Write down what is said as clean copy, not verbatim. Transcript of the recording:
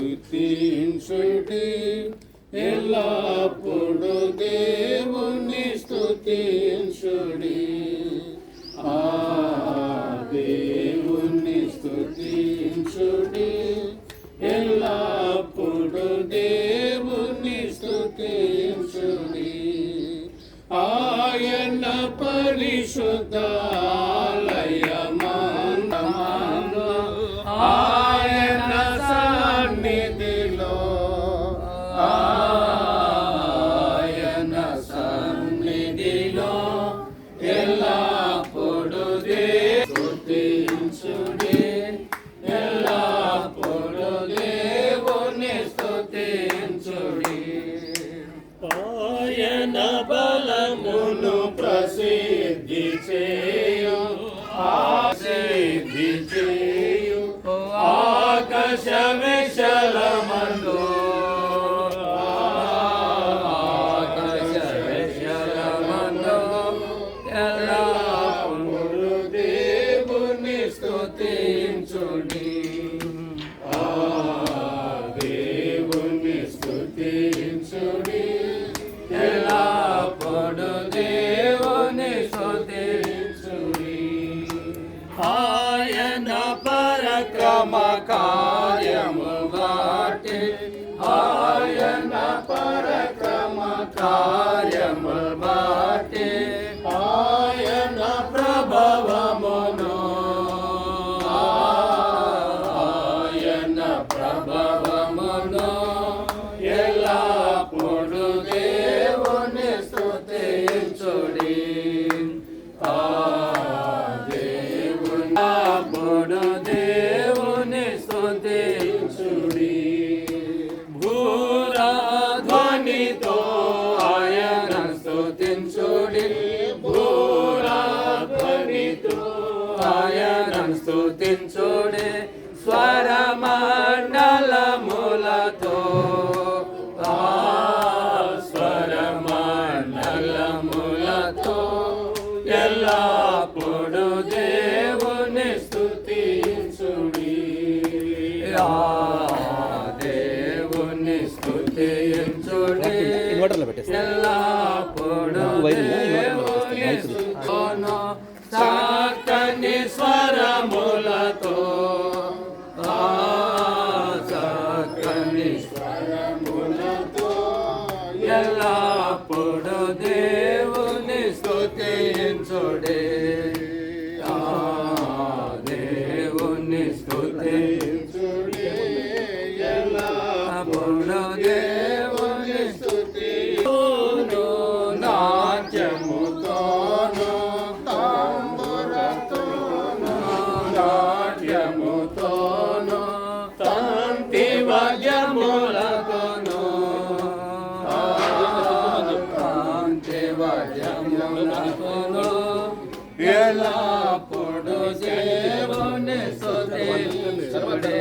స్తుతించుడి ఎల్లప్పుడు దేవుని స్తుతించుడి దేవుని స్తుతించుడి ఎల్లప్పుడు దేవుని స్తుతించుడి ఆయన పరిశుద్ధ ఆలయమందు ఆయన సన్నిధిలో ఆయన సన్నిధిలో ఎల్లప్పుడు స్తుతించుడి ఎల్లప్పుడు దేవుని స్తుతించుడి ఆయన బలమును ప్రసిద్ధి చేయు సిద్ధి చేయు ఆకాశ విశాలమందు ఆకాశ విశాలమందు ఎల్లప్పుడు దేవుని స్తుతించుడి దేవుని స్తుతించుడి ఎల్లప్పుడు దేవుని స్తుతించుడి ఆయన పరక్రమ కార్యము బట్టి ఆయన పరక్రమ కార్యము బట్టి ఆయన ప్రభావమును ఆయన ప్రభావమును ఎల్లప్పుడు దేవుని స్తుతించుడి దేవుని దేవుని స్తుతించుడి భూరాధ్వనితో ఆయన స్తుతించుడి భూరాధ్వనితో ఆయన స్తుతించుడి స్వరమండలములతో స్వరమండలములతో ఎల్లప్పుడు దేవుని స్తుతించుడి దేవుని స్తుతించుడి ఎల్లప్పుడు దేవుని స్తుతించును చక్కని స్వరములతో చక్కని స్వరములతో ఎల్లప్పుడు దేవుని స్తుతించుడి దేవుని స్తుతించుడి ఎల్లప్పుడు దేవుని స్తుతించును నాట్యముతోను తంబురతోను నాట్యముతోను తంతి వాద్యములతోను వాద్యములతోను ఎల్లప్పుడు దేవుని స్తుతించుడి